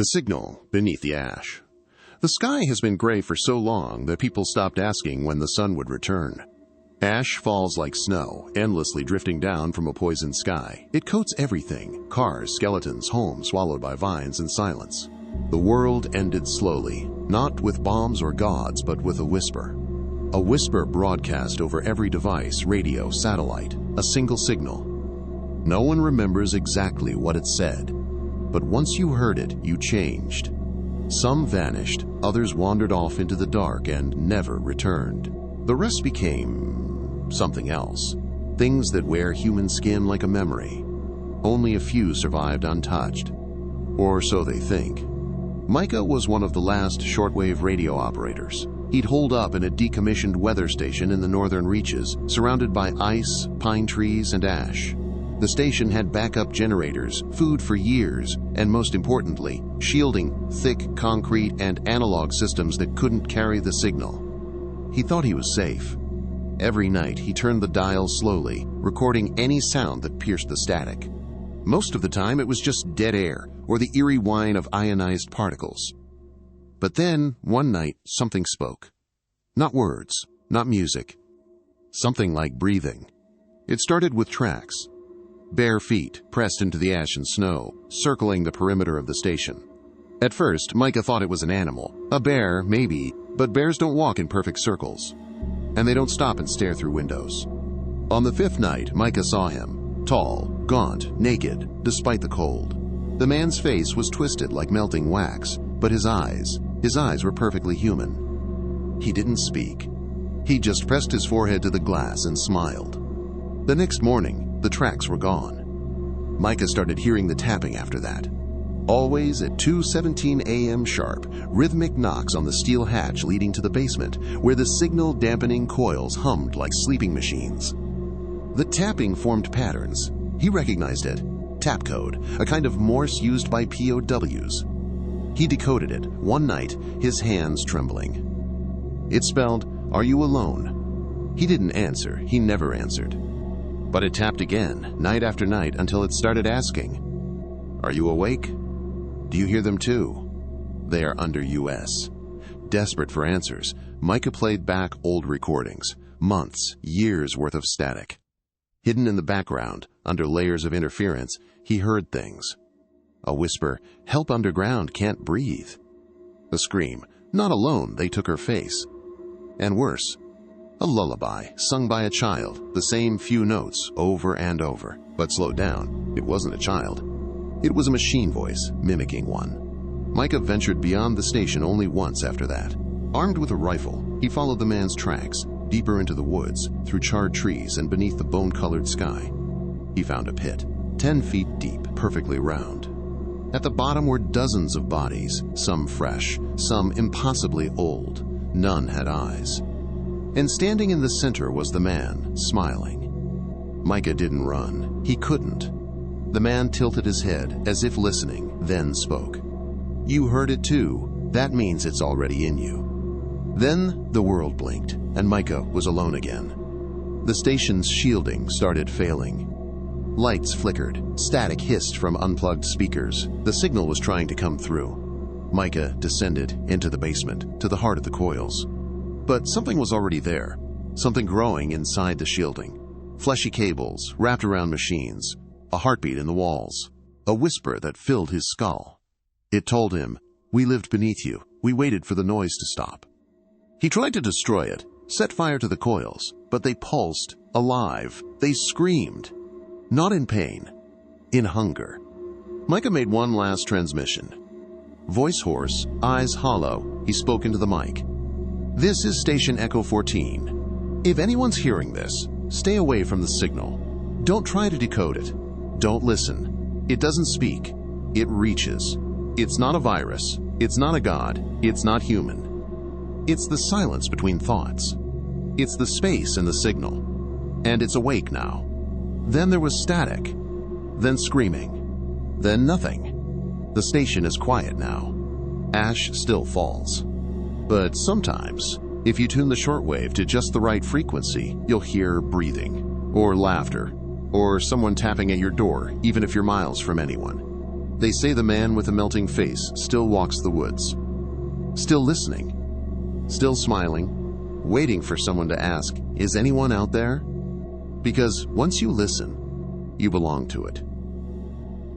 The signal beneath the ash. The sky has been gray for so long that people stopped asking when the sun would return. Ash falls like snow, endlessly drifting down from a poisoned sky. It coats everything: cars, skeletons, homes swallowed by vines and silence. The world ended slowly, not with bombs or gods, but with a whisper. A whisper broadcast over every device, radio, satellite, a single signal. No one remembers exactly what it said, but once you heard it, you changed. Some vanished, others wandered off into the dark and never returned. The rest became something else, things that wear human skin like a memory. Only a few survived untouched, or so they think. Micah was one of the last shortwave radio operators. He'd holed up in a decommissioned weather station in the northern reaches, surrounded by ice, pine trees, and ash. The station had backup generators, food for years, and most importantly, shielding, thick concrete and analog systems that couldn't carry the signal. He thought he was safe. Every night he turned the dial slowly, recording any sound that pierced the static. Most of the time it was just dead air or the eerie whine of ionized particles. But then, one night, something spoke. Not words, not music. Something like breathing. It started with tracks. Bare feet pressed into the ash and snow, circling the perimeter of the station. At first, Micah thought it was an animal. A bear, maybe, but bears don't walk in perfect circles. And they don't stop and stare through windows. On the fifth night, Micah saw him. Tall, gaunt, naked, despite the cold. The man's face was twisted like melting wax, but his eyes were perfectly human. He didn't speak. He just pressed his forehead to the glass and smiled. The next morning, the tracks were gone. Micah started hearing the tapping after that. Always at 2:17 a.m. sharp, rhythmic knocks on the steel hatch leading to the basement, where the signal-dampening coils hummed like sleeping machines. The tapping formed patterns. He recognized it. Tap code, a kind of Morse used by POWs. He decoded it, one night, his hands trembling. It spelled, "Are you alone?" He didn't answer. He never answered. But it tapped again, night after night, until it started asking, "Are you awake? Do you hear them too?" They are under US. Desperate for answers, Micah played back old recordings, months, years worth of static. Hidden in the background, under layers of interference, he heard things. A whisper, "Help underground, can't breathe." A scream, "Not alone, they took her face." And worse, a lullaby, sung by a child, the same few notes, over and over. But slowed down, it wasn't a child. It was a machine voice, mimicking one. Micah ventured beyond the station only once after that. Armed with a rifle, he followed the man's tracks, deeper into the woods, through charred trees and beneath the bone-colored sky. He found a pit, 10 feet deep, perfectly round. At the bottom were dozens of bodies, some fresh, some impossibly old. None had eyes. And standing in the center was the man, smiling. Micah didn't run. He couldn't. The man tilted his head, as if listening, then spoke. "You heard it too. That means it's already in you." Then the world blinked, and Micah was alone again. The station's shielding started failing. Lights flickered, static hissed from unplugged speakers. The signal was trying to come through. Micah descended into the basement, to the heart of the coils. But something was already there, something growing inside the shielding. Fleshy cables, wrapped around machines, a heartbeat in the walls, a whisper that filled his skull. It told him, "We lived beneath you. We waited for the noise to stop." He tried to destroy it, set fire to the coils, but they pulsed, alive. They screamed. Not in pain, in hunger. Micah made one last transmission. Voice hoarse, eyes hollow, he spoke into the mic. "This is Station Echo 14. If anyone's hearing this, stay away from the signal. Don't try to decode it. Don't listen. It doesn't speak. It reaches. It's not a virus. It's not a god. It's not human. It's the silence between thoughts. It's the space in the signal. And it's awake now." Then there was static. Then screaming. Then nothing. The station is quiet now. Ash still falls. But sometimes, if you tune the shortwave to just the right frequency, you'll hear breathing, or laughter, or someone tapping at your door, even if you're miles from anyone. They say the man with a melting face still walks the woods, still listening, still smiling, waiting for someone to ask, "Is anyone out there?" Because once you listen, you belong to it.